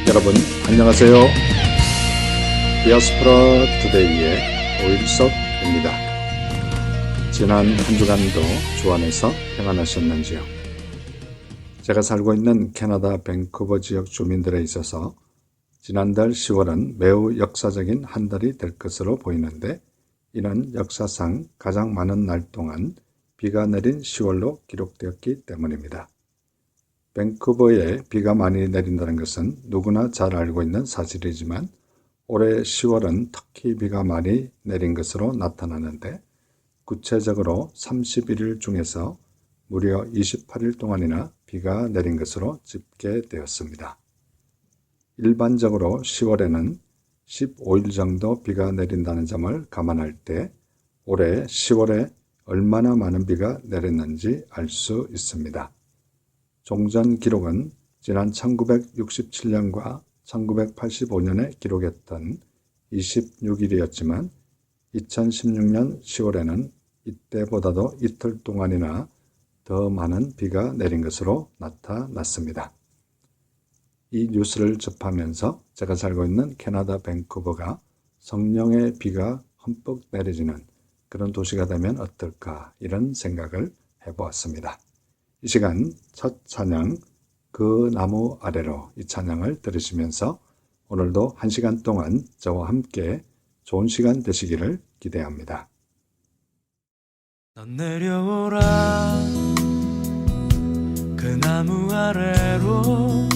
여러분 안녕하세요. 디아스포라 투데이의 오일석입니다. 지난 한 주간도 주 안에서 평안하셨는지요? 제가 살고 있는 캐나다 밴쿠버 지역 주민들에 있어서 지난달 10월은 매우 역사적인 한 달이 될 것으로 보이는데, 이는 역사상 가장 많은 날 동안 비가 내린 10월로 기록되었기 때문입니다. 밴쿠버에 비가 많이 내린다는 것은 누구나 잘 알고 있는 사실이지만, 올해 10월은 특히 비가 많이 내린 것으로 나타나는데, 구체적으로 31일 중에서 무려 28일 동안이나 비가 내린 것으로 집계되었습니다. 일반적으로 10월에는 15일 정도 비가 내린다는 점을 감안할 때 올해 10월에 얼마나 많은 비가 내렸는지 알 수 있습니다. 종전 기록은 지난 1967년과 1985년에 기록했던 26일이었지만 2016년 10월에는 이때보다도 이틀 동안이나 더 많은 비가 내린 것으로 나타났습니다. 이 뉴스를 접하면서 제가 살고 있는 캐나다 밴쿠버가 성령의 비가 흠뻑 내려지는 그런 도시가 되면 어떨까, 이런 생각을 해보았습니다. 이 시간 첫 찬양 그 나무 아래로, 이 찬양을 들으시면서 오늘도 한 시간 동안 저와 함께 좋은 시간 되시기를 기대합니다. 넌 내려오라 그 나무 아래로,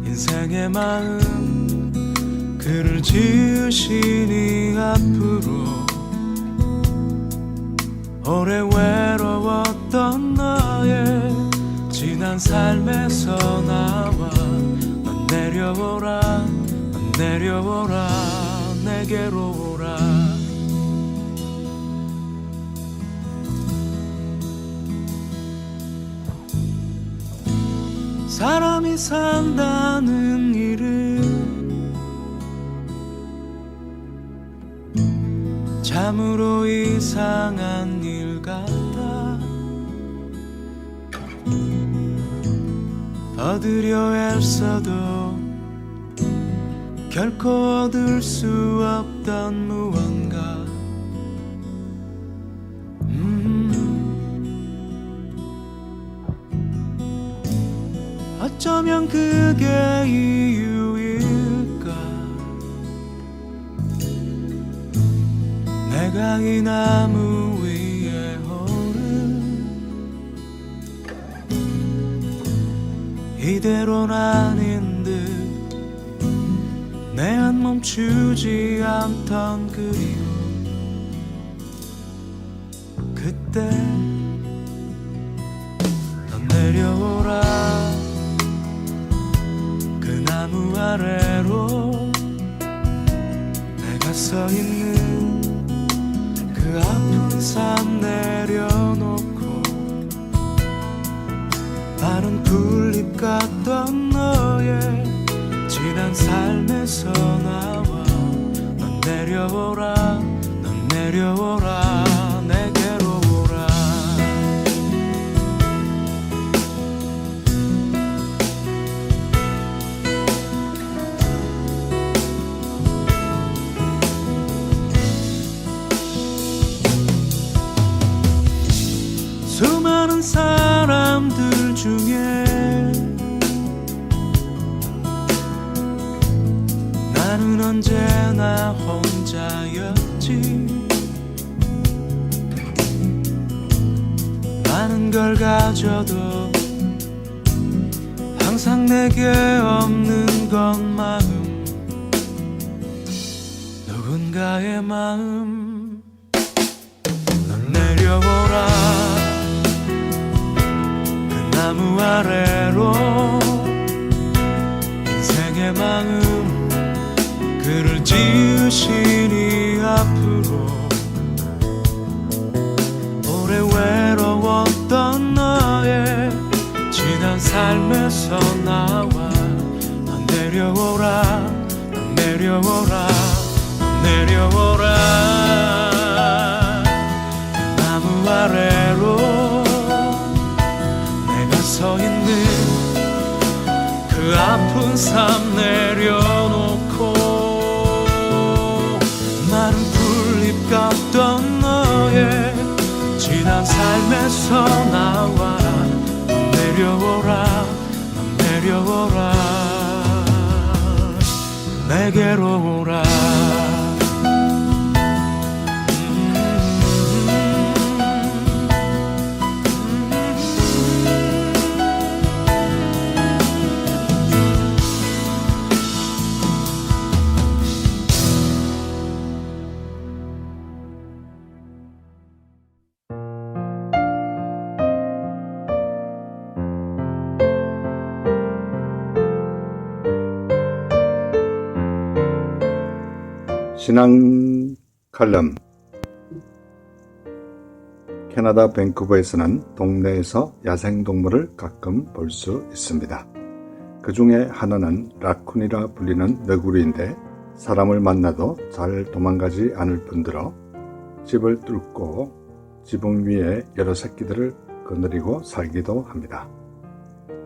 인생의 마음 그를 지으시니 앞으로, 오래 외로웠던 너의 지난 삶에서 나와 넌 내려오라, 넌 내려오라, 내게로 오라. 사람이 산다는 일은 참으로 이상한 일 같아. 얻으려 애써도 결코 얻을 수 없던 무언가. 어쩌면 그게 이유일까. 내가 이 나무 위에 오른 이대로는 아닌 듯, 내 안 멈추지 않던 그리움. 그때 넌 내려오라 그 나무 아래로, 내가 서 있는 그 아픈 삶 내려놓고, 마른 풀잎 같던 너의 지난 삶에서 나와 넌 내려오라, 넌 내려오라, 내게로 오라. 수많은 사람들 중에 나는 언제나 혼자였지. 많은 걸 가져도 항상 내게 없는 건 마음, 누군가의 마음. 넌 내려오라 그 나무 아래로, 인생의 마음 그를 지으시니 앞으로, 오래 외로웠던 너의 지난 삶에서 나와 넌 내려오라, 넌 내려오라, 넌 내려오라. 그 나무 아래로 내가 서 있는 그 아픈 삶 내려놓고 마른 풀잎 같던 너의 지난 삶에서 나와라. 넌 내려오라, 넌 내려오라, 내게로 오라. 신앙 칼럼. 캐나다 밴쿠버에서는 동네에서 야생동물을 가끔 볼 수 있습니다. 그 중에 하나는 라쿤이라 불리는 너구리인데 사람을 만나도 잘 도망가지 않을 뿐더러 집을 뚫고 지붕 위에 여러 새끼들을 거느리고 살기도 합니다.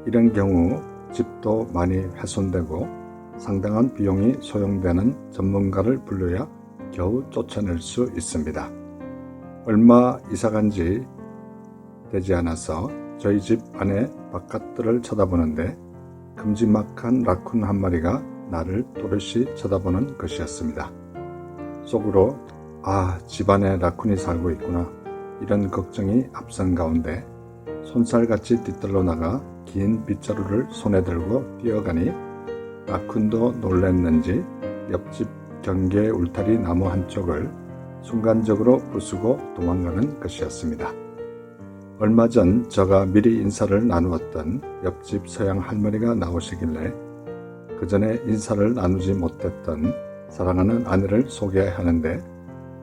이런 경우 집도 많이 훼손되고 상당한 비용이 소요되는 전문가를 불러야 겨우 쫓아낼 수 있습니다. 얼마 이사간 지 되지 않아서 저희 집 안에 바깥들을 쳐다보는데 큼지막한 라쿤 한 마리가 나를 또렷이 쳐다보는 것이었습니다. 속으로 집안에 라쿤이 살고 있구나, 이런 걱정이 앞선 가운데 손살같이 뒤뜰로 나가 긴 빗자루를 손에 들고 뛰어가니 라쿤도 놀랐는지 옆집 경계 울타리 나무 한쪽을 순간적으로 부수고 도망가는 것이었습니다. 얼마 전 저가 미리 인사를 나누었던 옆집 서양 할머니가 나오시길래 그 전에 인사를 나누지 못했던 사랑하는 아내를 소개하는데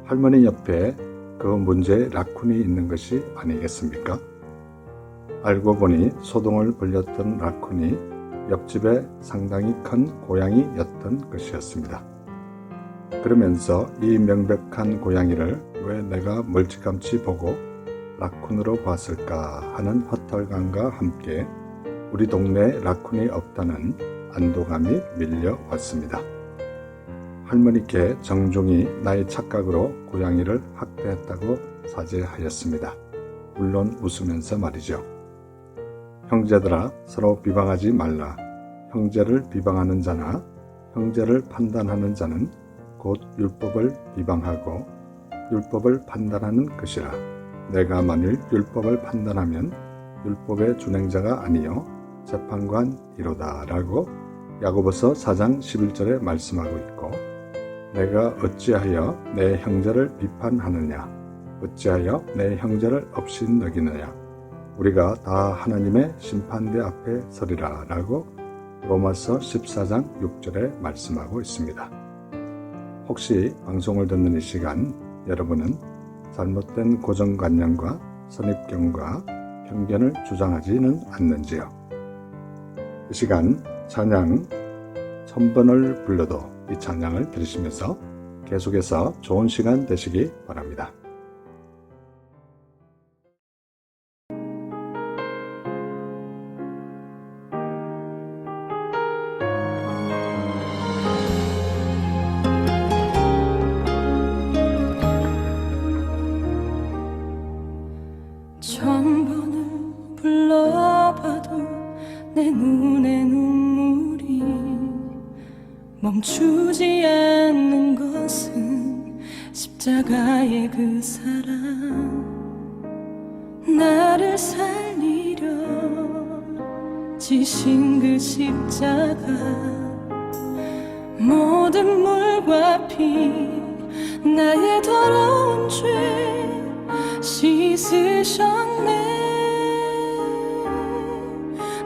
할머니 옆에 그 문제의 라쿤이 있는 것이 아니겠습니까? 알고 보니 소동을 벌였던 라쿤이 옆집에 상당히 큰 고양이였던 것이었습니다. 그러면서 이 명백한 고양이를 왜 내가 멀찌감치 보고 라쿤으로 봤을까 하는 허탈감과 함께 우리 동네에 라쿤이 없다는 안도감이 밀려왔습니다. 할머니께 정중히 나의 착각으로 고양이를 학대했다고 사죄하였습니다. 물론 웃으면서 말이죠. 형제들아, 서로 비방하지 말라. 형제를 비방하는 자나 형제를 판단하는 자는 곧 율법을 비방하고 율법을 판단하는 것이라. 내가 만일 율법을 판단하면 율법의 준행자가 아니요 재판관이로다 라고 야고보서 4장 11절에 말씀하고 있고, 내가 어찌하여 내 형제를 비판하느냐, 어찌하여 내 형제를 업신여기느냐, 우리가 다 하나님의 심판대 앞에 서리라 라고 로마서 14장 6절에 말씀하고 있습니다. 혹시 방송을 듣는 이 시간 여러분은 잘못된 고정관념과 선입견과 편견을 주장하지는 않는지요? 이 시간 찬양 1000번을 불러도 이 찬양을 들으시면서 계속해서 좋은 시간 되시기 바랍니다. 천번을 불러봐도 내 눈에 눈물이 멈추지 않는 것은 십자가의 그 사랑, 나를 살리려 지신 그 십자가, 모든 물과 피 나의 더러운 죄 씻으셨네.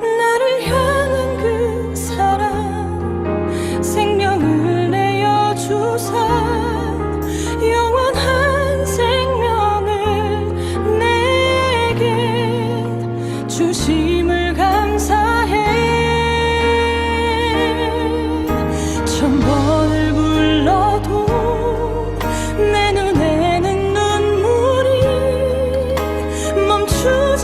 나를 향한 그 사랑, 생명을 내어주사 영원한 생명을 내게 주심을 감사해. 1000번을 불러도 내 눈에는 눈물이 멈추지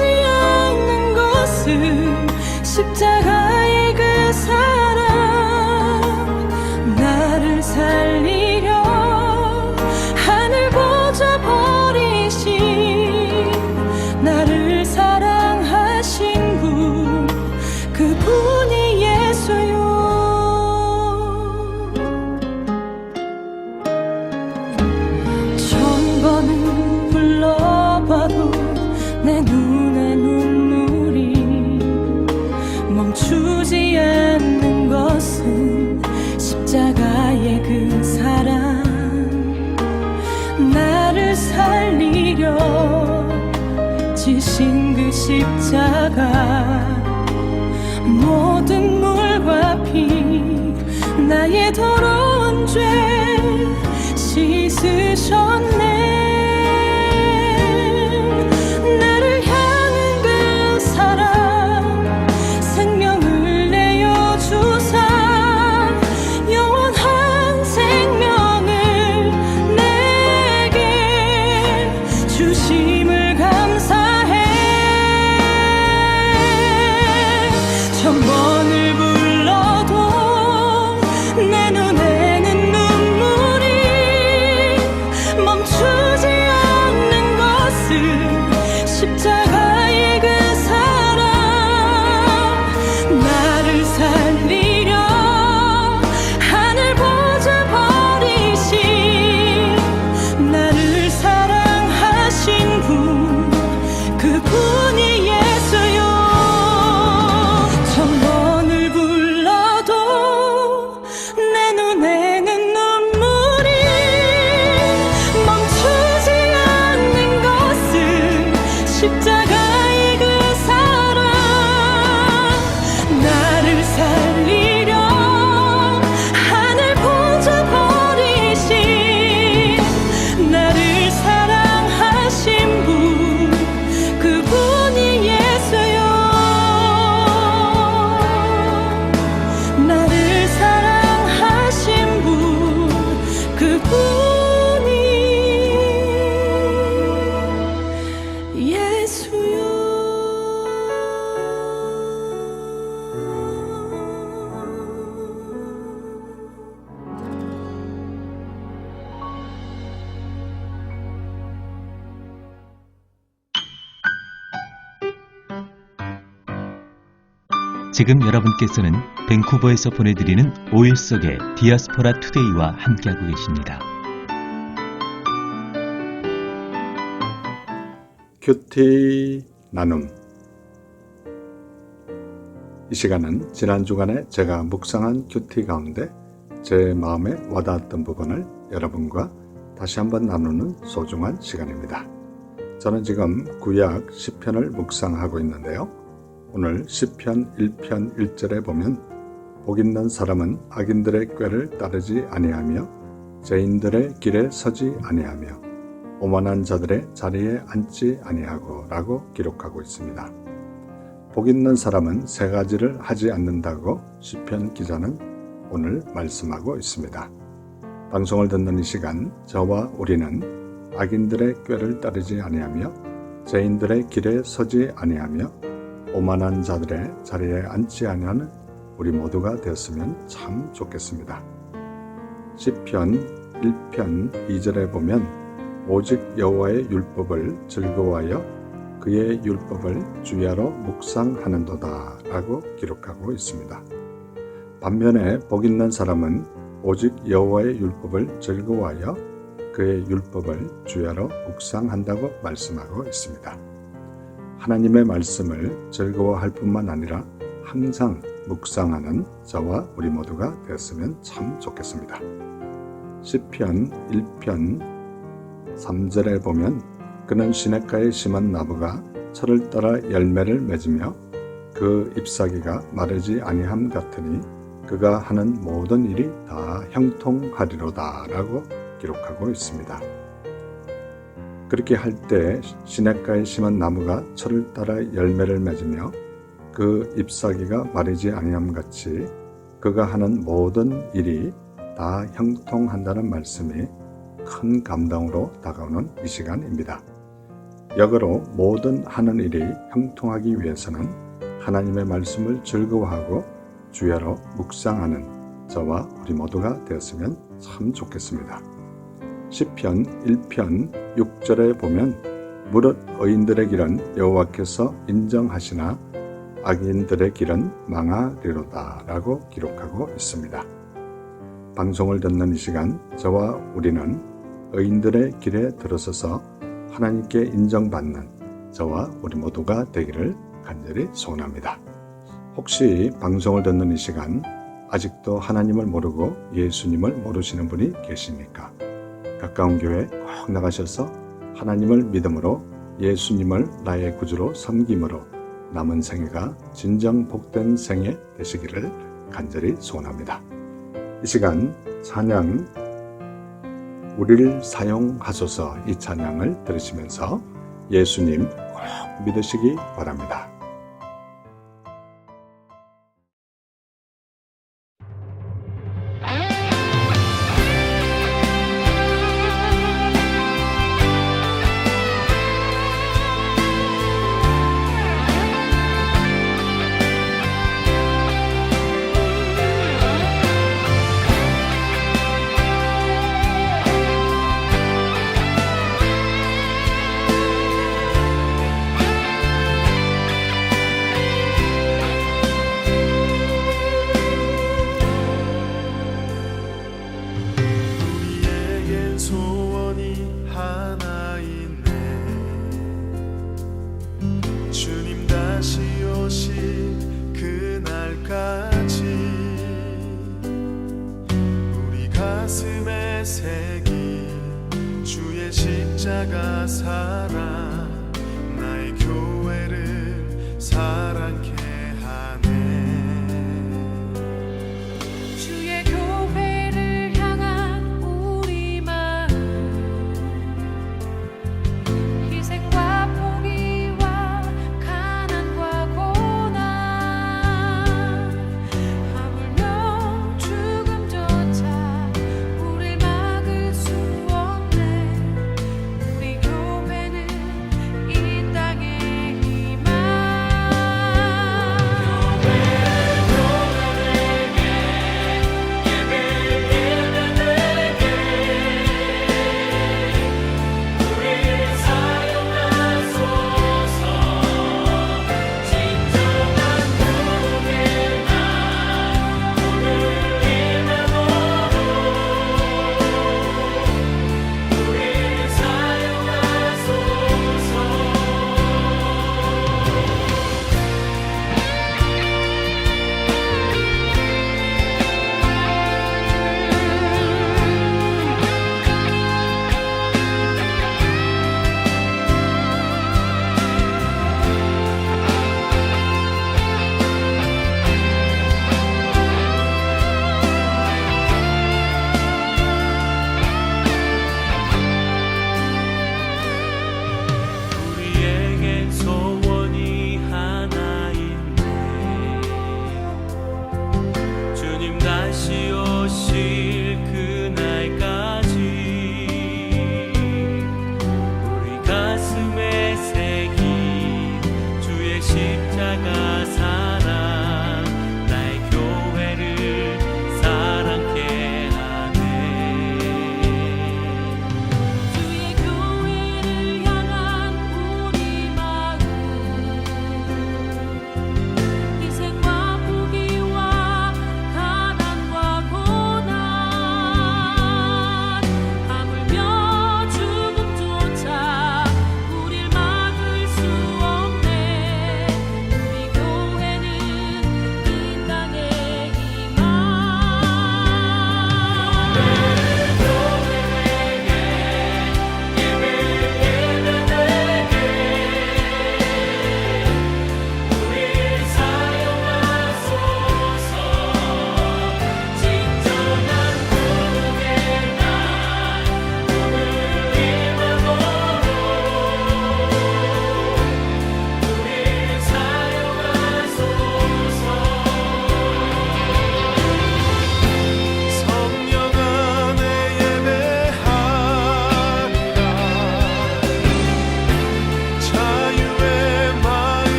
십자가 모든 물과 피 나의 더러운 죄 씻으셨네. 나를 향한 그 사랑 생명을 내어주사 영원한 생명을 내게 주심을 감사해. 천번을 불러도 내 눈에는 눈물이 멈추지 않는 것은 십자가의 그 사랑. 나를 살리려 하늘 보좌 버리신 나를 사랑하신 분, 그분이 예수요. 천번을 불러도 내 눈에는 눈물이 멈추지 않는 것은 십자가의 그 사랑. 나를 살리려 하늘 보좌 버리신 나를 사랑하신 분, 그분이 예수요. 나를 사랑하신 분, 그분이 예수요. 지금 여러분께서는 밴쿠버에서 보내드리는 5일 속의 디아스포라 투데이와 함께하고 계십니다. 큐티 나눔. 이 시간은 지난 주간에 제가 묵상한 큐티 가운데 제 마음에 와닿았던 부분을 여러분과 다시 한번 나누는 소중한 시간입니다. 저는 지금 구약 시편을 묵상하고 있는데요. 오늘 시편 1편 1절에 보면 복 있는 사람은 악인들의 꾀를 따르지 아니하며 죄인들의 길에 서지 아니하며 오만한 자들의 자리에 앉지 아니하고 라고 기록하고 있습니다. 복 있는 사람은 세 가지를 하지 않는다고 시편 기자는 오늘 말씀하고 있습니다. 방송을 듣는 이 시간 저와 우리는 악인들의 꾀를 따르지 아니하며 죄인들의 길에 서지 아니하며 오만한 자들의 자리에 앉지 아니하는 우리 모두가 되었으면 참 좋겠습니다. 시편 1편 2절에 보면 오직 여호와의 율법을 즐거워하여 그의 율법을 주야로 묵상하는도다 라고 기록하고 있습니다. 반면에 복 있는 사람은 오직 여호와의 율법을 즐거워하여 그의 율법을 주야로 묵상한다고 말씀하고 있습니다. 하나님의 말씀을 즐거워할 뿐만 아니라 항상 묵상하는 저와 우리 모두가 되었으면 참 좋겠습니다. 시편 1편 3절에 보면 그는 시냇가에 심은 나무가 철을 따라 열매를 맺으며 그 잎사귀가 마르지 아니함 같으니 그가 하는 모든 일이 다 형통하리로다 라고 기록하고 있습니다. 그렇게 할 때 시냇가에 심은 나무가 철을 따라 열매를 맺으며 그 잎사귀가 마르지 아니함 같이 그가 하는 모든 일이 다 형통한다는 말씀이 큰 감동으로 다가오는 이 시간입니다. 역으로 모든 하는 일이 형통하기 위해서는 하나님의 말씀을 즐거워하고 주야로 묵상하는 저와 우리 모두가 되었으면 참 좋겠습니다. 시편 1편 6절에 보면 무릇 의인들의 길은 여호와께서 인정하시나 악인들의 길은 망하리로다 라고 기록하고 있습니다. 방송을 듣는 이 시간 저와 우리는 의인들의 길에 들어서서 하나님께 인정받는 저와 우리 모두가 되기를 간절히 소원합니다. 혹시 방송을 듣는 이 시간 아직도 하나님을 모르고 예수님을 모르시는 분이 계십니까? 가까운 교회 꼭 나가셔서 하나님을 믿음으로 예수님을 나의 구주로 섬김으로 남은 생애가 진정 복된 생애 되시기를 간절히 소원합니다. 이 시간 찬양 우리를 사용하소서 이 찬양을 들으시면서 예수님 꼭 믿으시기 바랍니다. 우리에겐 소원이 하나 있네. 주님 다시 오실 그날까지 우리 가슴에 새긴 주의 십자가 사랑 나의 교회를 사랑케 하네. 주의 교회를 향한 우리 마음 희생과 포기와 가난과 고난 하물며 죽음조차 우릴 막을 수 없네. 우리 교회는 이 땅의 희망.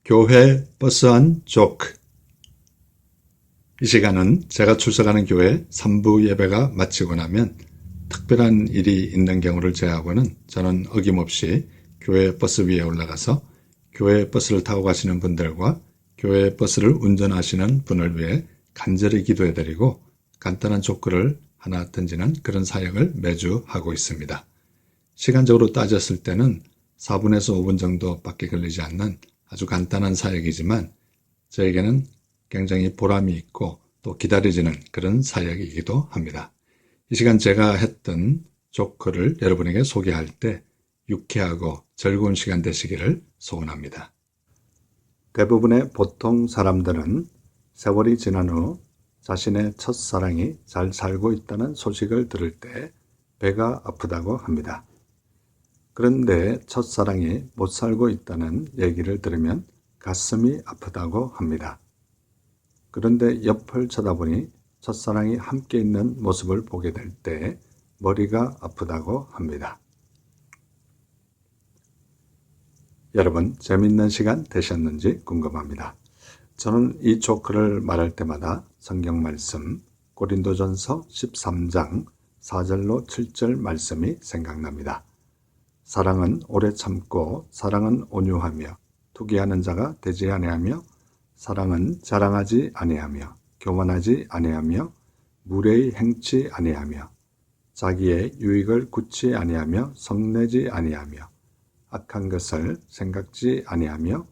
교회 버스 안 조크. 이 시간은 제가 출석하는 교회 3부 예배가 마치고 나면 특별한 일이 있는 경우를 제외하고는 저는 어김없이 교회 버스 위에 올라가서 교회 버스를 타고 가시는 분들과 교회 버스를 운전하시는 분을 위해 간절히 기도해드리고 간단한 조크를 하나 던지는 그런 사역을 매주 하고 있습니다. 시간적으로 따졌을 때는 4분에서 5분 정도밖에 걸리지 않는 아주 간단한 사역이지만 저에게는 굉장히 보람이 있고 또 기다려지는 그런 사역이기도 합니다. 이 시간 제가 했던 조크를 여러분에게 소개할 때 유쾌하고 즐거운 시간 되시기를 소원합니다. 대부분의 보통 사람들은 세월이 지난 후 자신의 첫사랑이 잘 살고 있다는 소식을 들을 때 배가 아프다고 합니다. 그런데 첫사랑이 못 살고 있다는 얘기를 들으면 가슴이 아프다고 합니다. 그런데 옆을 쳐다보니 첫사랑이 함께 있는 모습을 보게 될 때 머리가 아프다고 합니다. 여러분, 재밌는 시간 되셨는지 궁금합니다. 저는 이 조크를 말할 때마다 성경 말씀 고린도전서 13장 4절로 7절 말씀이 생각납니다. 사랑은 오래 참고 사랑은 온유하며 투기하는 자가 되지 아니하며 사랑은 자랑하지 아니하며 교만하지 아니하며 무례히 행치 아니하며 자기의 유익을 굳지 아니하며 성내지 아니하며 악한 것을 생각지 아니하며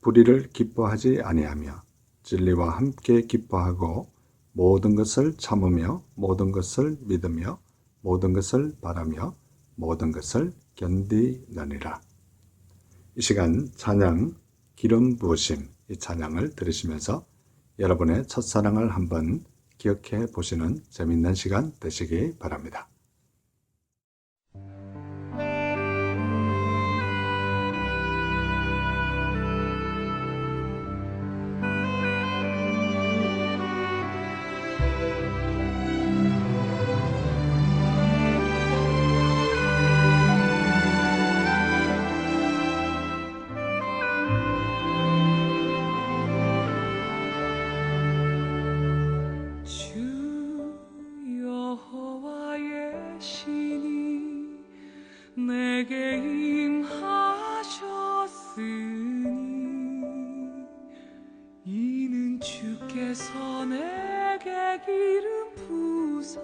불의를 기뻐하지 아니하며 진리와 함께 기뻐하고 모든 것을 참으며 모든 것을 믿으며 모든 것을 바라며 모든 것을 견디느니라. 이 시간 찬양 기름 부으심 이 찬양을 들으시면서 여러분의 첫사랑을 한번 기억해 보시는 재밌는 시간 되시기 바랍니다. 주 여호와의 신이 내게 임하셨으니 이는 주께서 내게 기름 부사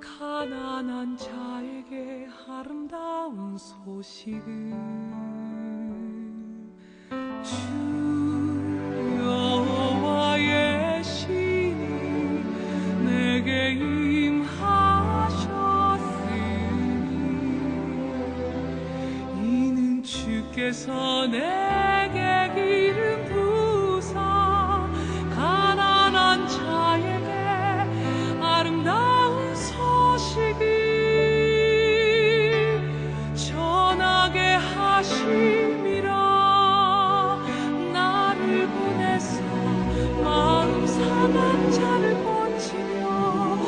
가난한 자에게 아름다운 소식을 주 여호와의 신이 내게 임하셨으니 이는 주께서 내게 기름 부사 가난한 자에게 아름다운 소식을 전하게 하심이라. 나를 보내서 마음 상한 자를 고치며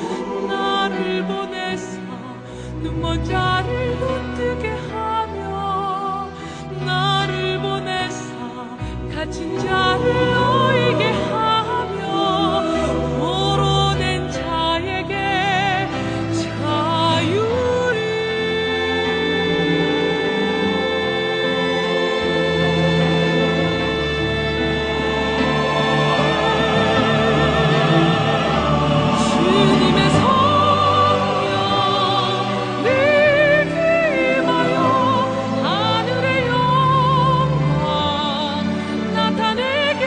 나를 보내서 눈먼 자를 눈뜨게 하며 나를 보내서 갇힌 자를 놓이게 하며 포로된 자에게 자유를 주님의 성령 늘 임하여 하늘의 영광 나타내게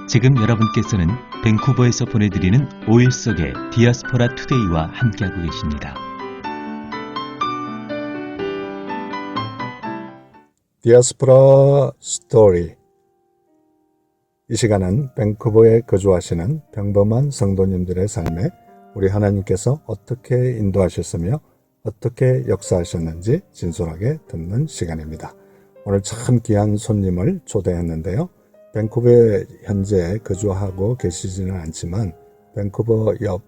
지금 여러분께서는 밴쿠버에서 보내드리는 5일 속의 디아스포라 투데이와 함께하고 계십니다. 디아스포라 스토리. 이 시간은 밴쿠버에 거주하시는 평범한 성도님들의 삶에 우리 하나님께서 어떻게 인도하셨으며 어떻게 역사하셨는지 진솔하게 듣는 시간입니다. 오늘 참 귀한 손님을 초대했는데요. 밴쿠버에 현재 거주하고 계시지는 않지만 밴쿠버 옆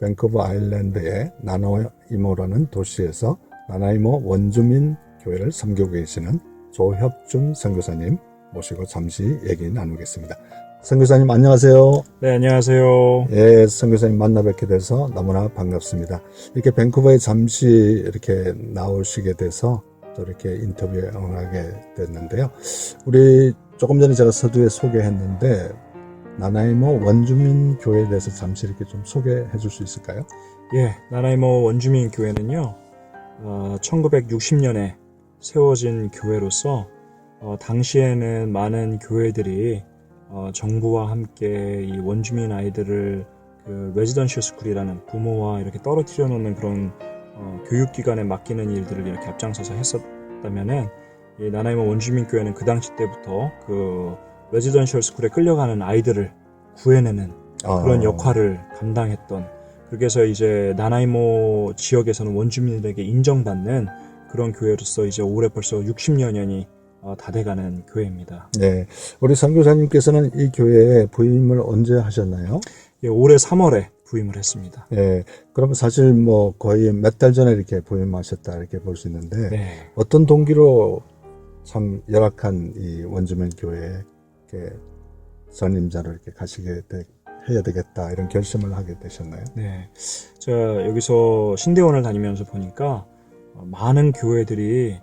밴쿠버 아일랜드의 나나이모라는 도시에서 나나이모 원주민 교회를 섬기고 계시는 조협준 선교사님 모시고 잠시 얘기 나누겠습니다. 선교사님 안녕하세요. 네, 안녕하세요. 예, 선교사님 만나 뵙게 돼서 너무나 반갑습니다. 이렇게 밴쿠버에 잠시 이렇게 나오시게 돼서 또 이렇게 인터뷰에 응하게 됐는데요. 우리 조금 전에 제가 서두에 소개했는데 나나이모 원주민 교회에 대해서 잠시 이렇게 좀 소개해 줄 수 있을까요? 예, 나나이모 원주민 교회는요, 1960년에 세워진 교회로서 당시에는 많은 교회들이 정부와 함께 이 원주민 아이들을 그 레지던셜 스쿨이라는 부모와 이렇게 떨어뜨려 놓는 그런 교육기관에 맡기는 일들을 이렇게 앞장서서 했었다면은 이 나나이모 원주민 교회는 그 당시 때부터 그 레지던셜 스쿨에 끌려가는 아이들을 구해내는 그런 역할을 감당했던, 그래서 이제 나나이모 지역에서는 원주민들에게 인정받는 그런 교회로서 이제 올해 벌써 60여년이 다 돼가는 교회입니다. 네, 우리 선교사님께서는 이 교회에 부임을 언제 하셨나요? 예, 올해 3월에 부임을 했습니다. 예, 그러면 사실 뭐 거의 몇 달 전에 이렇게 부임하셨다 이렇게 볼 수 있는데 네. 어떤 동기로 참 열악한 이 원주민 교회에 이렇게 선임자로 이렇게 해야 되겠다 이런 결심을 하게 되셨나요? 네, 제가 여기서 신대원을 다니면서 보니까 많은 교회들이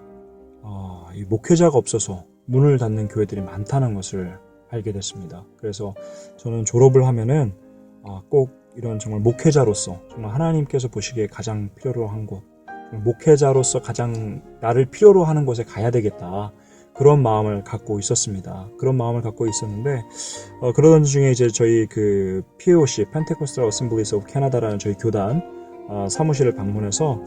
이 목회자가 없어서 문을 닫는 교회들이 많다는 것을 알게 됐습니다. 그래서 저는 졸업을 하면은 꼭 이런 정말 목회자로서 정말 하나님께서 보시기에 가장 필요로 한 곳, 목회자로서 가장 나를 필요로 하는 곳에 가야 되겠다, 그런 마음을 갖고 있었습니다. 그런 마음을 갖고 있었는데 그러던 중에 이제 저희 그 POC Pentecostal Assemblies of Canada라는 저희 교단 사무실을 방문해서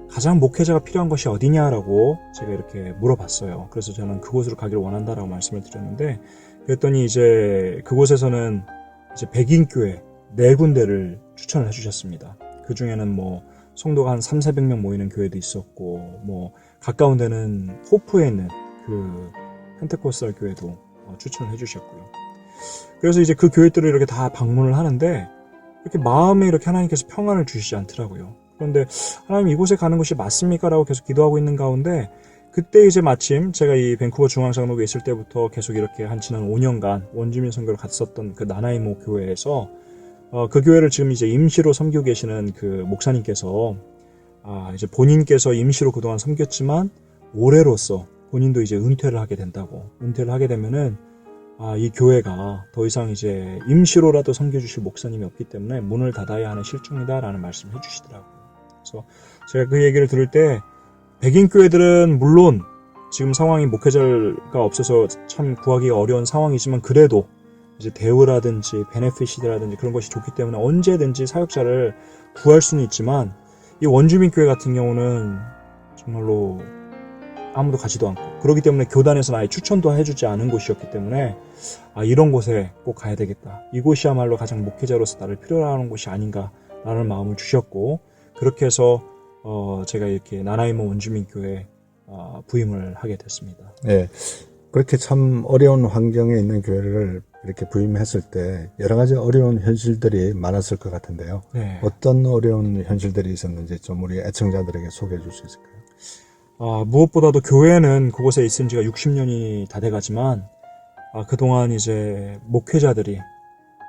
가장 목회자가 필요한 것이 어디냐라고 제가 이렇게 물어봤어요. 그래서 저는 그곳으로 가기를 원한다라고 말씀을 드렸는데, 그랬더니 이제 그곳에서는 이제 백인교회 4군데를 추천을 해주셨습니다. 그 중에는 뭐 성도가 한 300~400명 모이는 교회도 있었고, 뭐 가까운 데는 호프에 있는 그 펜테코스탈 교회도 추천을 해주셨고요. 그래서 이제 그 교회들을 이렇게 다 방문을 하는데 이렇게 마음에 이렇게 하나님께서 평안을 주시지 않더라고요. 그런데 하나님 이곳에 가는 것이 맞습니까? 라고 계속 기도하고 있는 가운데 그때 이제 마침 제가 이 밴쿠버 중앙장로교에 있을 때부터 계속 이렇게 한 지난 5년간 원주민 선교를 갔었던 그 나나이모 교회에서 그 교회를 지금 이제 임시로 섬기고 계시는 그 목사님께서 이제 본인께서 임시로 그동안 섬겼지만 올해로서 본인도 이제 은퇴를 하게 된다고, 은퇴를 하게 되면은 이 교회가 더 이상 이제 임시로라도 섬겨주실 목사님이 없기 때문에 문을 닫아야 하는 실정이다라는 말씀을 해주시더라고요. 그래서 제가 그 얘기를 들을 때 백인 교회들은 물론 지금 상황이 목회자가 없어서 참 구하기가 어려운 상황이지만 그래도 이제 대우라든지 베네핏이라든지 그런 것이 좋기 때문에 언제든지 사역자를 구할 수는 있지만 이 원주민 교회 같은 경우는 정말로 아무도 가지도 않고, 그렇기 때문에 교단에서는 아예 추천도 해주지 않은 곳이었기 때문에 이런 곳에 꼭 가야 되겠다, 이곳이야말로 가장 목회자로서 나를 필요로 하는 곳이 아닌가라는 마음을 주셨고, 그렇게 해서 제가 이렇게 나나이모 원주민교회 부임을 하게 됐습니다. 네, 그렇게 참 어려운 환경에 있는 교회를 이렇게 부임했을 때 여러 가지 어려운 현실들이 많았을 것 같은데요. 네. 어떤 어려운 현실들이 있었는지 좀 우리 애청자들에게 소개해 줄 수 있을까요? 무엇보다도 교회는 그곳에 있은 지가 60년이 다 돼가지만 그동안 이제 목회자들이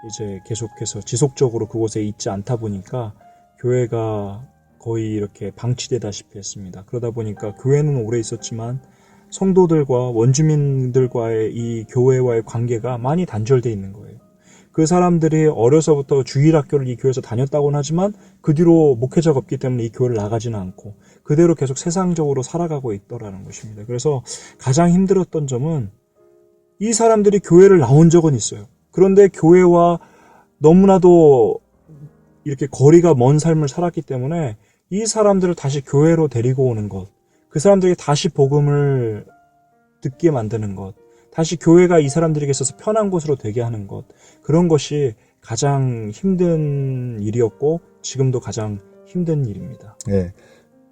이제 계속해서 지속적으로 그곳에 있지 않다 보니까 교회가 거의 이렇게 방치되다시피 했습니다. 그러다 보니까 교회는 오래 있었지만 성도들과 원주민들과의 이 교회와의 관계가 많이 단절되어 있는 거예요. 그 사람들이 어려서부터 주일학교를 이 교회에서 다녔다고는 하지만 그 뒤로 목회자가 없기 때문에 이 교회를 나가지는 않고 그대로 계속 세상적으로 살아가고 있더라는 것입니다. 그래서 가장 힘들었던 점은 이 사람들이 교회를 나온 적은 있어요. 그런데 교회와 너무나도 이렇게 거리가 먼 삶을 살았기 때문에 이 사람들을 다시 교회로 데리고 오는 것, 그 사람들에게 다시 복음을 듣게 만드는 것, 다시 교회가 이 사람들에게 있어서 편한 곳으로 되게 하는 것, 그런 것이 가장 힘든 일이었고 지금도 가장 힘든 일입니다. 예.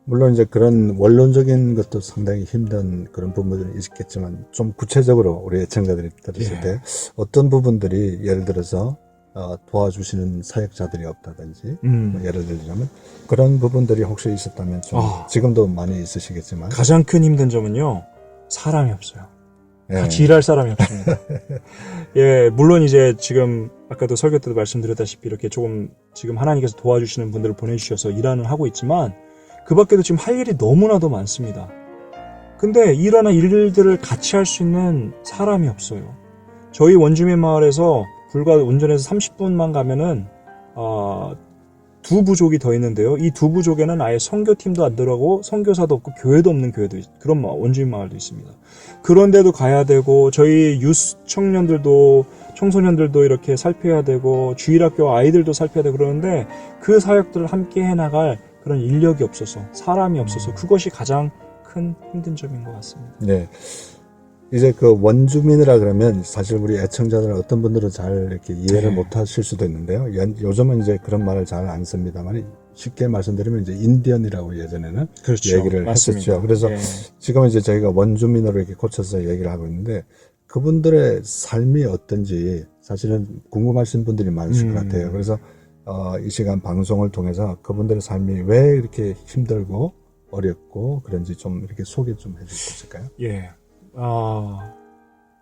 물론 이제 그런 원론적인 것도 상당히 힘든 그런 부분들이 있겠지만 좀 구체적으로 우리 애청자들이 들었을 예. 때 어떤 부분들이 예를 들어서 도와주시는 사역자들이 없다든지 뭐 예를 들자면 그런 부분들이 혹시 있었다면 좀 지금도 많이 있으시겠지만 가장 큰 힘든 점은요, 사람이 없어요. 예. 같이 일할 사람이 없습니다. 예, 물론 이제 지금 아까도 설교 때도 말씀드렸다시피 이렇게 조금 지금 하나님께서 도와주시는 분들을 보내주셔서 일하는 하고 있지만 그 밖에도 지금 할 일이 너무나도 많습니다. 근데 일하는 일들을 같이 할 수 있는 사람이 없어요. 저희 원주민 마을에서 불과 운전해서 30분만 가면은 두 부족이 더 있는데요. 이 두 부족에는 아예 선교팀도 안 들어가고 선교사도 없고 교회도 없는 교회도 그런 원주민 마을도 있습니다. 그런데도 가야 되고 저희 유스 청소년들도 이렇게 살펴야 되고 주일학교 아이들도 살펴야 되고 그러는데 그 사역들을 함께 해나갈 그런 인력이 없어서 사람이 없어서 그것이 가장 큰 힘든 점인 것 같습니다. 네. 이제 그 원주민이라 그러면 사실 우리 애청자들 어떤 분들은 잘 이렇게 이해를 네. 못 하실 수도 있는데요. 요즘은 이제 그런 말을 잘 안 씁니다만 쉽게 말씀드리면 이제 인디언이라고 예전에는 그렇죠. 얘기를 맞습니다. 했었죠. 그래서 예. 지금은 이제 저희가 원주민으로 이렇게 고쳐서 얘기를 하고 있는데 그분들의 삶이 어떤지 사실은 궁금하신 분들이 많으실 것 같아요. 그래서 이 시간 방송을 통해서 그분들의 삶이 왜 이렇게 힘들고 어렵고 그런지 좀 이렇게 소개 좀 해줄 수 있을까요? 예.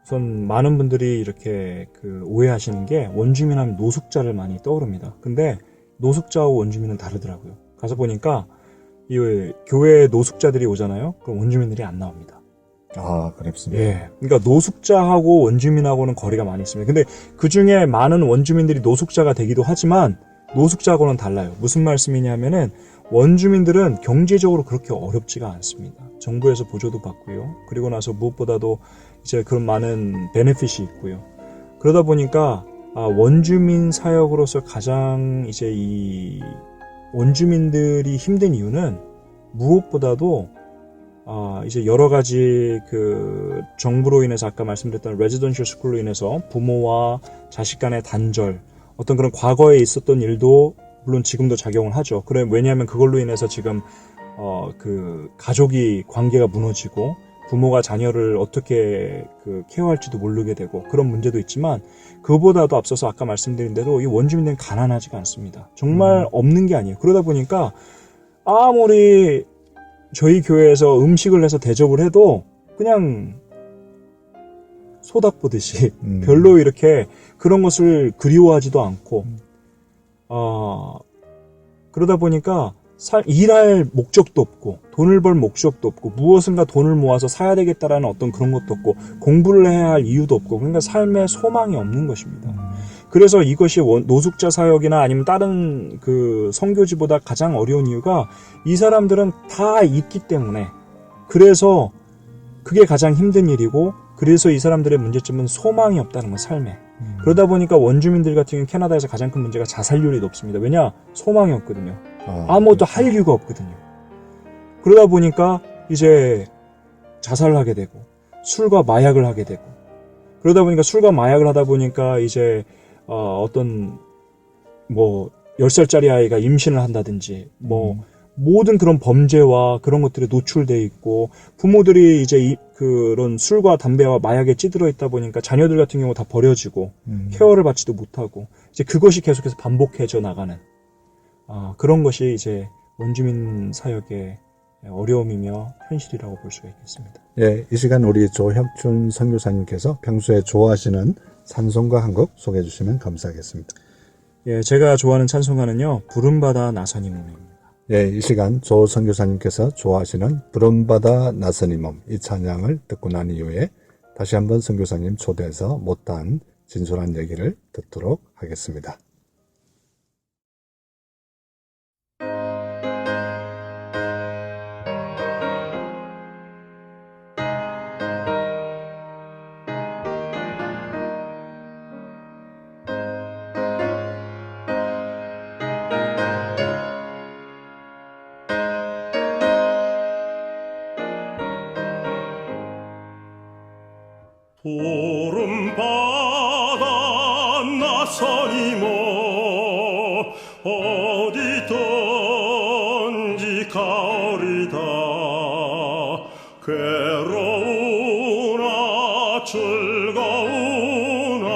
우선 많은 분들이 이렇게 오해하시는 게 원주민 하면 노숙자를 많이 떠오릅니다. 근데 노숙자하고 원주민은 다르더라고요. 가서 보니까 이 교회에 노숙자들이 오잖아요. 그럼 원주민들이 안 나옵니다. 그렇습니다. 예. 그러니까 노숙자하고 원주민하고는 거리가 많이 있습니다. 근데 그 중에 많은 원주민들이 노숙자가 되기도 하지만 노숙자하고는 달라요. 무슨 말씀이냐면은 원주민들은 경제적으로 그렇게 어렵지가 않습니다. 정부에서 보조도 받고요. 그리고 나서 무엇보다도 이제 그런 많은 베네핏이 있고요. 그러다 보니까 원주민 사역으로서 가장 이제 이 원주민들이 힘든 이유는 무엇보다도 이제 여러 가지 정부로 인해서 아까 말씀드렸던 레지던셜 스쿨로 인해서 부모와 자식 간의 단절, 어떤 그런 과거에 있었던 일도 물론 지금도 작용을 하죠. 왜냐하면 그걸로 인해서 지금 가족이 관계가 무너지고 부모가 자녀를 어떻게 케어할지도 모르게 되고 그런 문제도 있지만 그보다도 앞서서 아까 말씀드린 대로 이 원주민들은 가난하지가 않습니다. 정말 없는 게 아니에요. 그러다 보니까 아무리 저희 교회에서 음식을 해서 대접을 해도 그냥 소닥 보듯이 별로 이렇게 그런 것을 그리워하지도 않고 그러다 보니까 일할 목적도 없고 돈을 벌 목적도 없고 무엇인가 돈을 모아서 사야 되겠다라는 어떤 그런 것도 없고 공부를 해야 할 이유도 없고 그러니까 삶에 소망이 없는 것입니다. 그래서 이것이 노숙자 사역이나 아니면 다른 선교지보다 가장 어려운 이유가 이 사람들은 다 있기 때문에 그래서 그게 가장 힘든 일이고 그래서 이 사람들의 문제점은 소망이 없다는 거 삶에. 그러다 보니까 원주민들 같은 경우는 캐나다에서 가장 큰 문제가 자살률이 높습니다. 왜냐? 소망이 없거든요. 아무것도 할 이유가 없거든요. 그러다 보니까 이제 자살을 하게 되고 술과 마약을 하게 되고 그러다 보니까 술과 마약을 하다 보니까 이제 어떤 10살짜리 아이가 임신을 한다든지 모든 그런 범죄와 그런 것들에 노출돼 있고 부모들이 이제 그런 술과 담배와 마약에 찌들어 있다 보니까 자녀들 같은 경우 다 버려지고 케어를 받지도 못하고 이제 그것이 계속해서 반복해져 나가는 그런 것이 이제 원주민 사역의 어려움이며 현실이라고 볼 수가 있겠습니다. 예, 이 시간 우리 조혁준 선교사님께서 평소에 좋아하시는 찬송가 한 곡 소개해 주시면 감사하겠습니다. 예, 제가 좋아하는 찬송가는요, 부름받아 나선이 몸입니다. 예, 이 시간 조 선교사님께서 좋아하시는 부름받아 나선이 몸 이 찬양을 듣고 난 이후에 다시 한번 선교사님 초대해서 못다한 진솔한 얘기를 듣도록 하겠습니다. 가오리다 괴로우나 즐거우나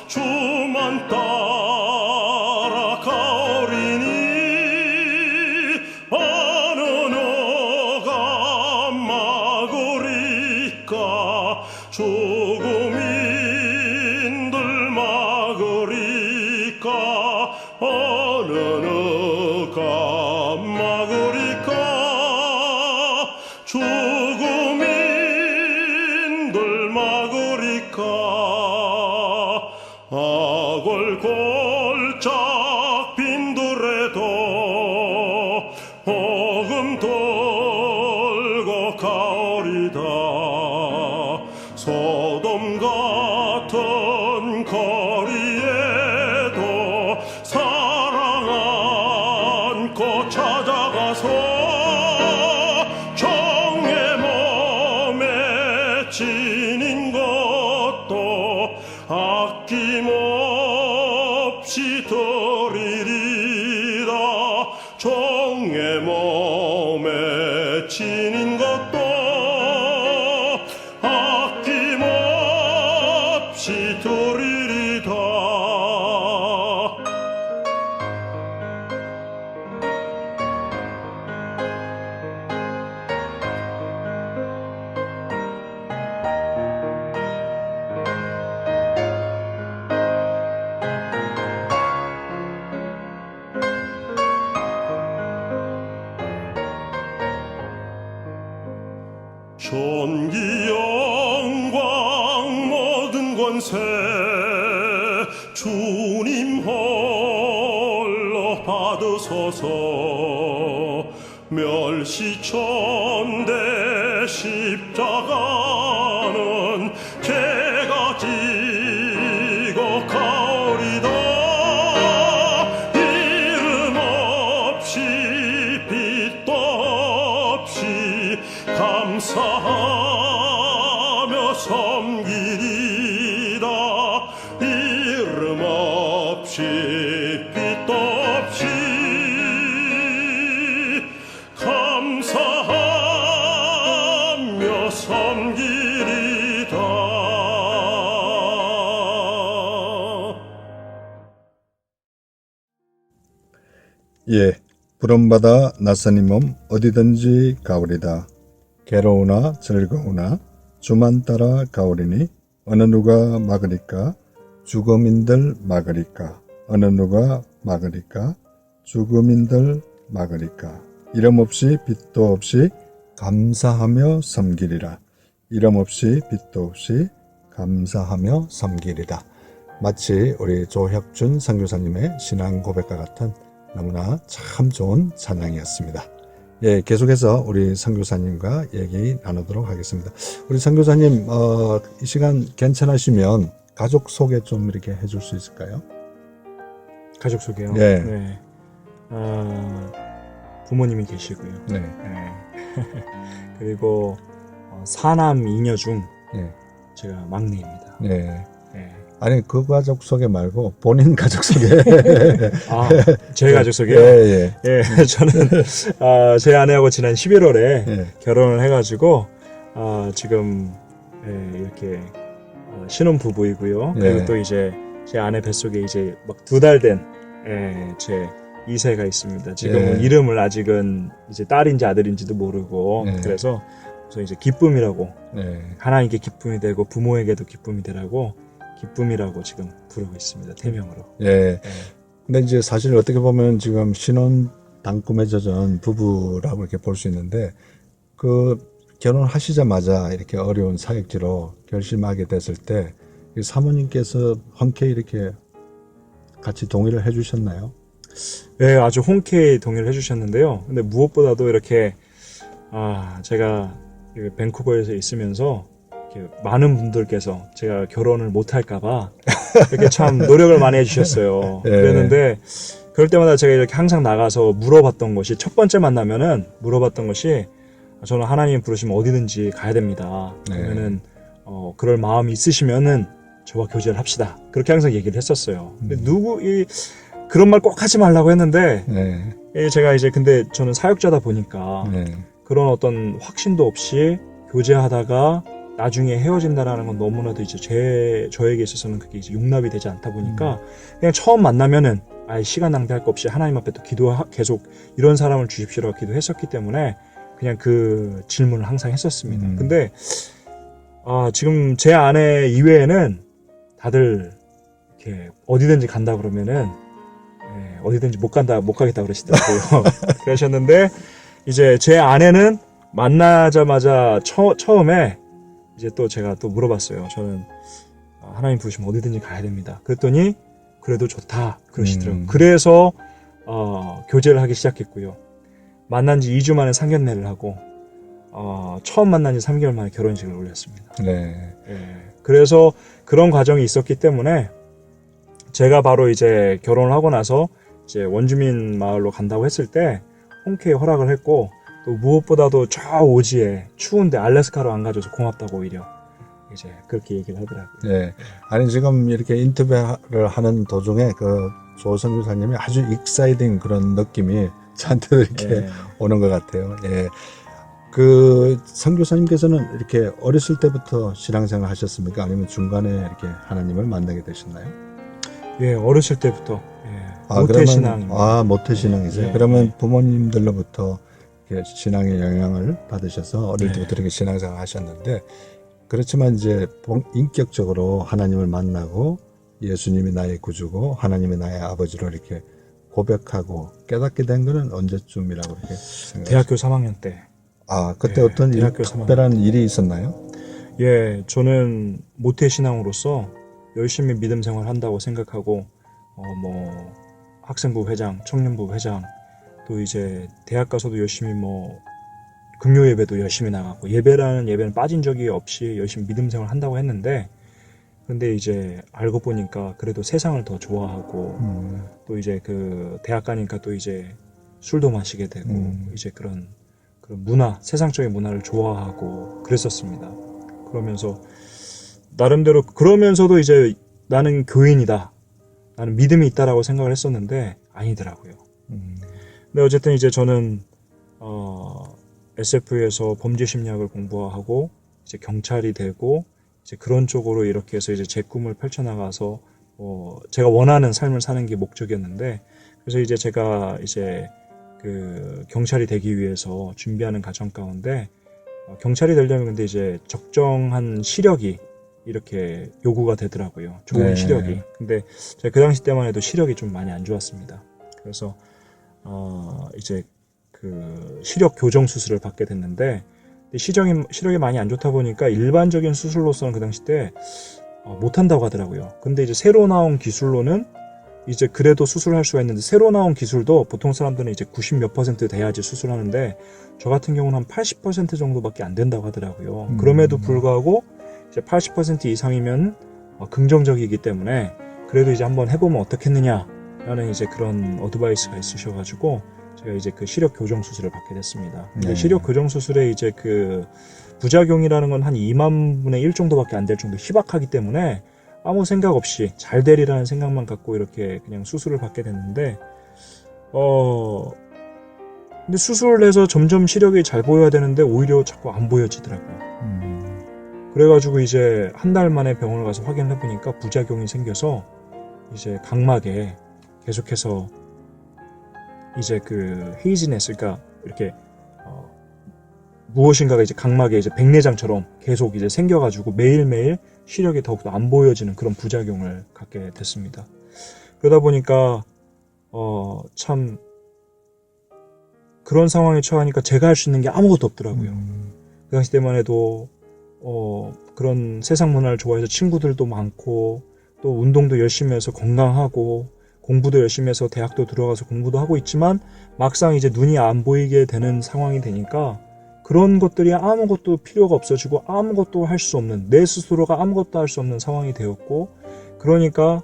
주만 따라 가오리니 어느 누가 막으리까 죽음인들 막으리까 어느 누가 막으리까 죽음인들 막으리까 악을 골짝 빈들에도 복음 돌고 가오리다 소돔 같은 거리에도 사랑 안고 찾아가서 정의 몸에 지닌 것도 아낌없이 드리리라 정의 몸에 지닌 것도 아낌없이 드리리다 존귀 영광 모든 권세 주님 홀로 받으소서 멸시천대 십자가는 제가 지고 가오리다 이름 없이 빛도 없이 감사하며 섬기리다 이름 없이 빛도 없이 감사하며 섬기리다 예, 부름받아 나선이 몸 어디든지 가오리다. 괴로우나 즐거우나 주만 따라 가오리니 어느 누가 막으리까 죽음인들 막으리까 어느 누가 막으리까 죽음인들 막으리까 이름 없이 빛도 없이 감사하며 섬기리라 이름 없이 빛도 없이 감사하며 섬기리라. 마치 우리 조혁준 선교사님의 신앙 고백과 같은 너무나 참 좋은 찬양이었습니다. 예, 계속해서 우리 선교사님과 얘기 나누도록 하겠습니다. 우리 선교사님, 이 시간 괜찮으시면 가족 소개 좀 이렇게 해줄 수 있을까요? 가족 소개요. 예. 네. 부모님이 계시고요. 네. 네. 그리고 사남 2녀 중 예. 제가 막내입니다. 네. 네. 아니, 그 가족 소개 말고 본인 가족 소개. 아, 제 가족 소개요? 예, 예. 예, 저는 제 아내하고 지난 11월에 예. 결혼을 해가지고 지금 이렇게 신혼 부부이고요. 그리고 예. 또 이제 제 아내 뱃속에 이제 막 2달 된 제 2세가 있습니다. 지금은 예. 이름을 아직은 이제 딸인지 아들인지도 모르고 예. 그래서 이제 기쁨이라고 네. 하나님께 기쁨이 되고 부모에게도 기쁨이 되라고 기쁨이라고 지금 부르고 있습니다. 태명으로. 예. 근데 이제 사실 어떻게 보면 지금 신혼 단꿈에 젖은 부부라고 이렇게 볼 수 있는데 그 결혼하시자마자 이렇게 어려운 사역지로 결심하게 됐을 때 이 사모님께서 흔쾌히 이렇게 같이 동의를 해주셨나요? 네, 아주 흔쾌히 동의를 해주셨는데요. 근데 무엇보다도 이렇게 제가 밴쿠버에서 있으면서 이렇게 많은 분들께서 제가 결혼을 못할까봐 이렇게 참 노력을 많이 해주셨어요. 네. 그랬는데 그럴 때마다 제가 이렇게 항상 나가서 물어봤던 것이 첫 번째 만나면은 물어봤던 것이 저는 하나님 부르시면 어디든지 가야 됩니다. 그러면은 그럴 마음이 있으시면은 저와 교제를 합시다. 그렇게 항상 얘기를 했었어요. 근데 그런 말 꼭 하지 말라고 했는데 네. 제가 이제 근데 저는 사역자다 보니까 네. 그런 어떤 확신도 없이 교제하다가 나중에 헤어진다라는 건 너무나도 이제 저에게 있어서는 그게 이제 용납이 되지 않다 보니까 그냥 처음 만나면은 시간 낭비할 거 없이 하나님 앞에 또 계속 이런 사람을 주십시오라고 기도했었기 때문에 그냥 그 질문을 항상 했었습니다. 근데 지금 제 아내 이외에는 다들 이렇게 어디든지 간다 그러면은 어디든지 못 가겠다 그러시더라고요. 그러셨는데 이제 제 아내는 만나자마자 처음에 이제 또 제가 또 물어봤어요. 저는 하나님 부르시면 어디든지 가야 됩니다. 그랬더니 그래도 좋다 그러시더라고요. 그래서 교제를 하기 시작했고요. 만난 지 2주 만에 상견례를 하고 처음 만난 지 3개월 만에 결혼식을 올렸습니다. 네. 그래서 그런 과정이 있었기 때문에 제가 바로 이제 결혼을 하고 나서 이제 원주민 마을로 간다고 했을 때 흔쾌히 허락을 했고 또 무엇보다도 저 오지에 추운데 알래스카로 안 가줘서 고맙다고 오히려 이제 그렇게 얘기를 하더라고요. 네. 아니 지금 이렇게 인터뷰를 하는 도중에 그 조선 교사님이 아주 익사이딩 그런 느낌이 저한테도 이렇게 오는 것 같아요. 예. 그 선교사님께서는 이렇게 어렸을 때부터 신앙생활 하셨습니까? 아니면 중간에 이렇게 하나님을 만나게 되셨나요? 어렸을 때부터 모태신앙입니다. 모태신앙이세요? 그러면 부모님들로부터 이렇게 신앙의 영향을 받으셔서 어릴 때부터 이렇게 신앙생활 하셨는데 그렇지만 이제 인격적으로 하나님을 만나고 예수님이 나의 구주고 하나님이 나의 아버지로 이렇게 고백하고 깨닫게 된 거는 언제쯤이라고 이렇게 생각하세요? 대학교 3학년 때. 그때 어떤 대학교 특별한 일이 있었나요? 저는 모태신앙으로서 열심히 믿음 생활 한다고 생각하고 학생부 회장, 청년부 회장 또 이제 대학 가서도 열심히 금요 예배도 열심히 나가고 예배는 빠진 적이 없이 열심히 믿음 생활 한다고 했는데 근데 이제 알고 보니까 그래도 세상을 더 좋아하고 또 이제 그 대학 가니까 또 이제 술도 마시게 되고 이제 그런 문화, 세상적인 문화를 좋아하고 그랬었습니다. 그러면서 나름대로 그러면서도 이제 나는 교인이다. 나는 믿음이 있다라고 생각을 했었는데 아니더라고요. 근데 어쨌든 이제 저는 SF에서 범죄 심리학을 공부하고 이제 경찰이 되고 이제 그런 쪽으로 이렇게 해서 이제 제 꿈을 펼쳐나가서 제가 원하는 삶을 사는 게 목적이었는데 그래서 이제 제가 이제 그 경찰이 되기 위해서 준비하는 과정 가운데 경찰이 되려면 근데 이제 적정한 시력이 이렇게 요구가 되더라고요. 좋은 시력이. 근데 제가 그 당시 때만 해도 시력이 좀 많이 안 좋았습니다. 그래서 이제 그 시력 교정 수술을 받게 됐는데 시력이 많이 안 좋다 보니까 일반적인 수술로서는 그 당시 때 못한다고 하더라고요. 근데 이제 새로 나온 기술로는 이제 그래도 수술할 수가 있는데 새로 나온 기술도 보통 사람들은 이제 90 몇 % 돼야지 수술하는데 저 같은 경우는 한 80% 정도밖에 안 된다고 하더라고요. 그럼에도 불구하고 이제 80% 이상이면 긍정적이기 때문에 그래도 이제 한번 해보면 어떻겠느냐라는 이제 그런 어드바이스가 있으셔가지고 제가 이제 그 시력 교정 수술을 받게 됐습니다. 근데 시력 교정 수술에 이제 그 부작용이라는 건 한 2만 분의 1 정도밖에 안 될 정도 희박하기 때문에 아무 생각 없이 잘 되리라는 생각만 갖고 이렇게 그냥 수술을 받게 됐는데 근데 수술을 해서 점점 시력이 잘 보여야 되는데 오히려 자꾸 안 보여지더라고요. 그래가지고 이제 한 달 만에 병원을 가서 확인을 해보니까 부작용이 생겨서 이제 각막에 계속해서 이제 그 헤이지네스, 그러니까 이렇게 무엇인가가 이제 각막에 이제 백내장처럼 계속 이제 생겨가지고 매일매일 시력이 더욱더 안 보여지는 그런 부작용을 갖게 됐습니다. 그러다 보니까 참 그런 상황에 처하니까 제가 할 수 있는 게 아무것도 없더라고요. 그 당시 때만 해도 그런 세상 문화를 좋아해서 친구들도 많고 또 운동도 열심히 해서 건강하고 공부도 열심히 해서 대학도 들어가서 공부도 하고 있지만 막상 이제 눈이 안 보이게 되는 상황이 되니까 그런 것들이 아무것도 필요가 없어지고 아무것도 할 수 없는, 내 스스로가 아무것도 할 수 없는 상황이 되었고 그러니까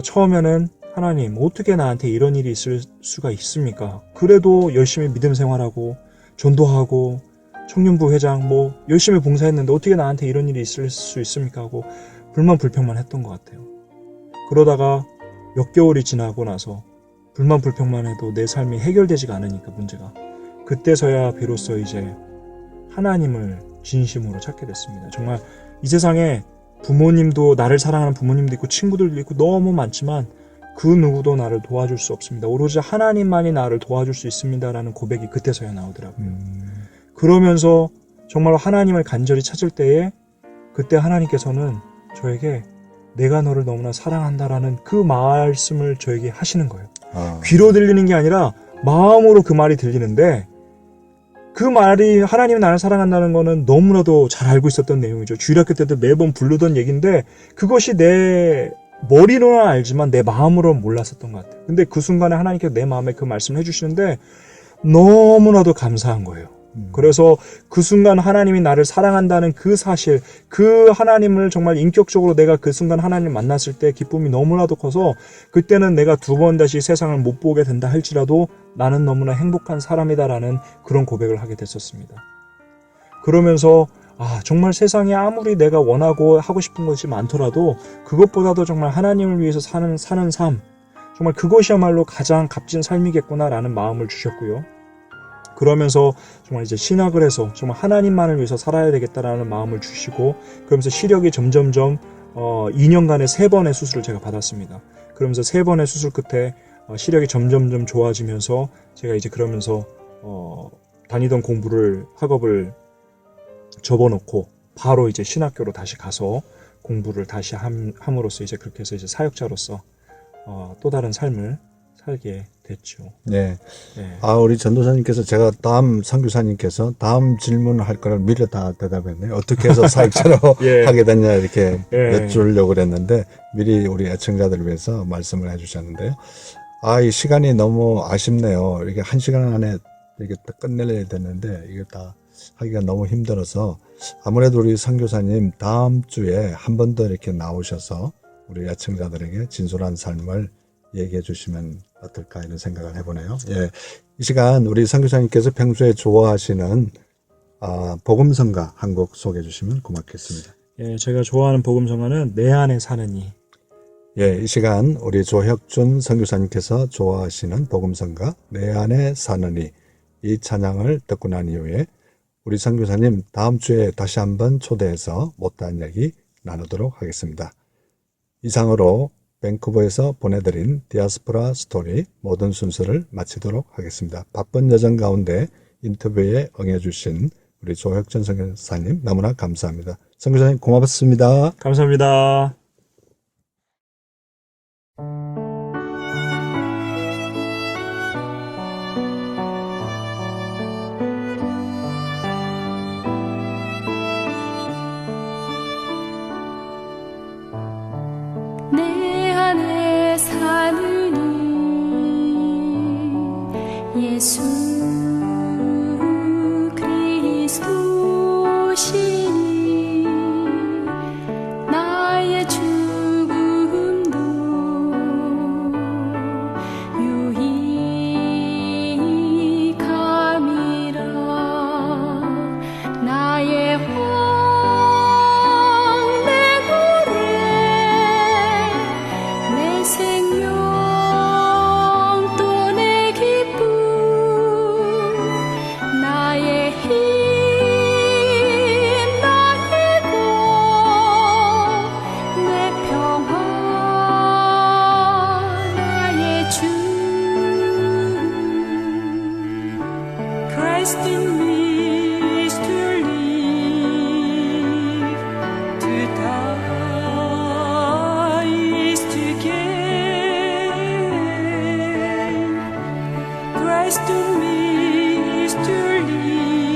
처음에는 하나님 어떻게 나한테 이런 일이 있을 수가 있습니까? 그래도 열심히 믿음 생활하고 전도하고 청년부 회장 열심히 봉사했는데 어떻게 나한테 이런 일이 있을 수 있습니까? 하고 불만 불평만 했던 것 같아요. 그러다가 몇 개월이 지나고 나서 불만 불평만 해도 내 삶이 해결되지가 않으니까 문제가. 그때서야 비로소 이제 하나님을 진심으로 찾게 됐습니다. 정말 이 세상에 부모님도, 나를 사랑하는 부모님도 있고 친구들도 있고 너무 많지만 그 누구도 나를 도와줄 수 없습니다. 오로지 하나님만이 나를 도와줄 수 있습니다라는 고백이 그때서야 나오더라고요. 그러면서 정말 하나님을 간절히 찾을 때에 그때 하나님께서는 저에게 내가 너를 너무나 사랑한다라는 그 말씀을 저에게 하시는 거예요. 귀로 들리는 게 아니라 마음으로 그 말이 들리는데, 그 말이 하나님이 나를 사랑한다는 거는 너무나도 잘 알고 있었던 내용이죠. 주일학교 때도 매번 부르던 얘기인데 그것이 내 머리로는 알지만 내 마음으로는 몰랐었던 것 같아요. 근데 그 순간에 하나님께서 내 마음에 그 말씀을 해주시는데 너무나도 감사한 거예요. 그래서 그 순간 하나님이 나를 사랑한다는 그 사실, 그 하나님을 정말 인격적으로 내가 그 순간 하나님을 만났을 때 기쁨이 너무나도 커서 그때는 내가 두 번 다시 세상을 못 보게 된다 할지라도 나는 너무나 행복한 사람이다라는 그런 고백을 하게 됐었습니다. 그러면서 정말 세상에 아무리 내가 원하고 하고 싶은 것이 많더라도 그것보다도 정말 하나님을 위해서 사는 삶, 정말 그것이야말로 가장 값진 삶이겠구나라는 마음을 주셨고요. 그러면서 정말 이제 신학을 해서 정말 하나님만을 위해서 살아야 되겠다라는 마음을 주시고, 그러면서 시력이 점점점 2년간의 3번의 수술을 제가 받았습니다. 그러면서 3번의 수술 끝에 시력이 점점점 좋아지면서 제가 이제 그러면서 다니던 학업을 접어놓고 바로 이제 신학교로 다시 가서 공부를 다시 함으로써 이제 그렇게 해서 이제 사역자로서 또 다른 삶을 살게 됐죠. 네. 네. 우리 전도사님께서 제가 다음 선교사님께서 다음 질문을 할 거를 미리 다 대답했네요. 어떻게 해서 사역자로 예. 하게 됐냐 이렇게 예. 여쭈려고 그랬는데 미리 우리 애청자들을 위해서 말씀을 해주셨는데요. 이 시간이 너무 아쉽네요. 이렇게 1시간 안에 이게 딱 끝내야 되는데 이게 다 하기가 너무 힘들어서 아무래도 우리 선교사님 다음 주에 한 번 더 이렇게 나오셔서 우리 애청자들에게 진솔한 삶을 얘기해 주시면 어떨까 이런 생각을 해보네요. 예, 이 시간 우리 선교사님께서 평소에 좋아하시는 복음성가 한 곡 소개해 주시면 고맙겠습니다. 예, 제가 좋아하는 복음성가는 내 안에 사는 이. 예, 이 시간 우리 조혁준 선교사님께서 좋아하시는 복음성가 내 안에 사는 이 찬양을 듣고 난 이후에 우리 선교사님 다음 주에 다시 한번 초대해서 못다한 이야기 나누도록 하겠습니다. 이상으로 밴쿠버에서 보내드린 디아스포라 스토리 모든 순서를 마치도록 하겠습니다. 바쁜 여정 가운데 인터뷰에 응해주신 우리 조혁준 선교사님 너무나 감사합니다. 선교사님 고맙습니다. 감사합니다. 내 안에 사는 이 예수 그리스도시니 나의 죽음도 유익함이라 나의 Christ in me is to live, to die is to gain. Christ in me is to live,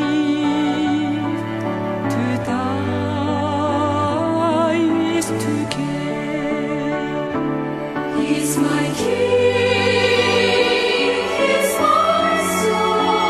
to die is to gain. He's my King, He's my song.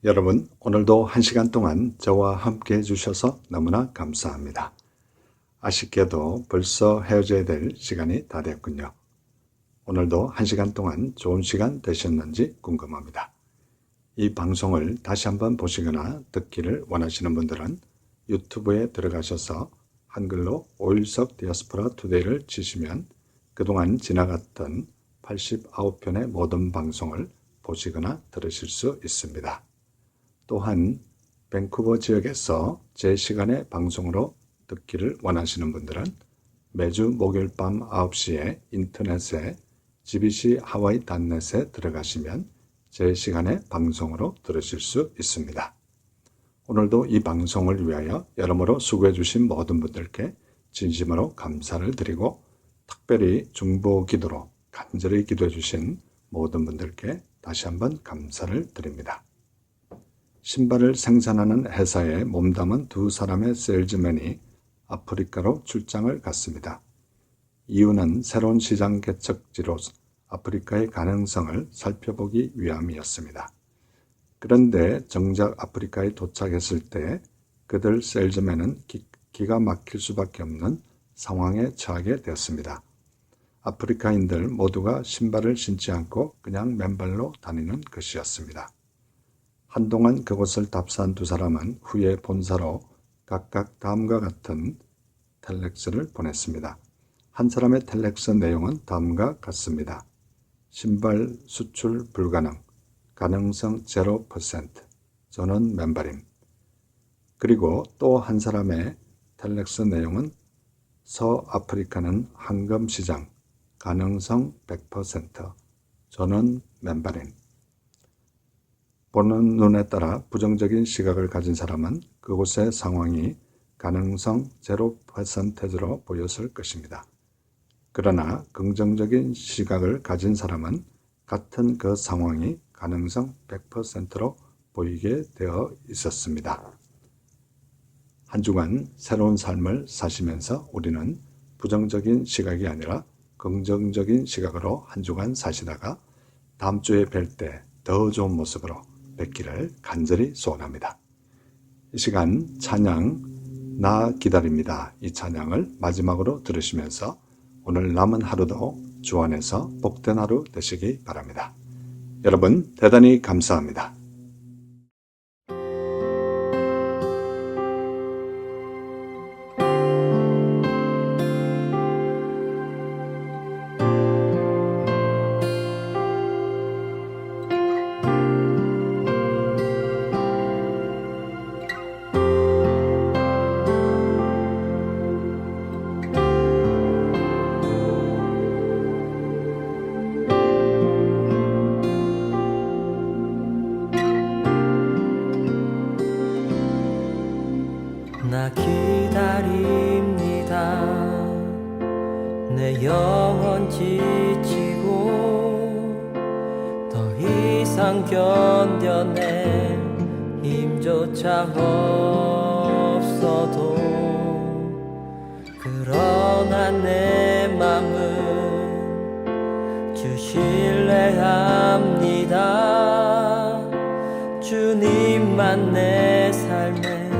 여러분, 오늘도 1시간 동안 저와 함께 해주셔서 너무나 감사합니다. 아쉽게도 벌써 헤어져야 될 시간이 다 됐군요. 오늘도 1시간 동안 좋은 시간 되셨는지 궁금합니다. 이 방송을 다시 한번 보시거나 듣기를 원하시는 분들은 유튜브에 들어가셔서 한글로 오일석 디아스포라 투데이를 치시면 그동안 지나갔던 89편의 모든 방송을 보시거나 들으실 수 있습니다. 또한 밴쿠버 지역에서 제 시간의 방송으로 듣기를 원하시는 분들은 매주 목요일 밤 9시에 인터넷에 GBC 하와이.net에 들어가시면 제 시간의 방송으로 들으실 수 있습니다. 오늘도 이 방송을 위하여 여러모로 수고해 주신 모든 분들께 진심으로 감사를 드리고 특별히 중보 기도로 간절히 기도해 주신 모든 분들께 다시 한번 감사를 드립니다. 신발을 생산하는 회사에 몸담은 두 사람의 세일즈맨이 아프리카로 출장을 갔습니다. 이유는 새로운 시장 개척지로 아프리카의 가능성을 살펴보기 위함이었습니다. 그런데 정작 아프리카에 도착했을 때 그들 세일즈맨은 기가 막힐 수밖에 없는 상황에 처하게 되었습니다. 아프리카인들 모두가 신발을 신지 않고 그냥 맨발로 다니는 것이었습니다. 한동안 그곳을 답사한 두 사람은 후에 본사로 각각 다음과 같은 텔렉스를 보냈습니다. 한 사람의 텔렉스 내용은 다음과 같습니다. 신발 수출 불가능, 가능성 0%, 저는 맨발임. 그리고 또 한 사람의 텔렉스 내용은 서아프리카는 황금시장, 가능성 100%, 저는 맨발임. 보는 눈에 따라 부정적인 시각을 가진 사람은 그곳의 상황이 가능성 0%로 보였을 것입니다. 그러나 긍정적인 시각을 가진 사람은 같은 그 상황이 가능성 100%로 보이게 되어 있었습니다. 한 주간 새로운 삶을 사시면서 우리는 부정적인 시각이 아니라 긍정적인 시각으로 한 주간 사시다가 다음 주에 뵐 때 더 좋은 모습으로 뵙기를 간절히 소원합니다. 이 시간 찬양 나 기다립니다. 이 찬양을 마지막으로 들으시면서 오늘 남은 하루도 주 안에서 복된 하루 되시기 바랍니다. 여러분 대단히 감사합니다. 나 기다립니다. 내 영혼 지치고 더 이상 견뎌낼 힘조차 없어도 그러나 내 맘은 주 신뢰합니다. 주님만 내 삶의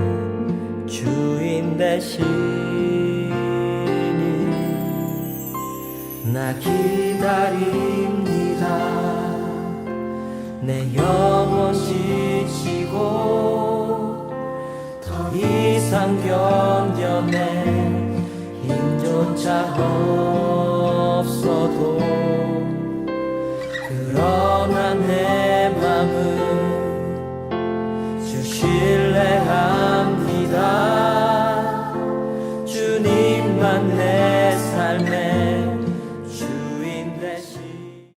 주인 되시니 나 기다립니다. 내 영혼 지치고 더 이상 견뎌낼 힘조차 없어도 그러나 내 맘은 주실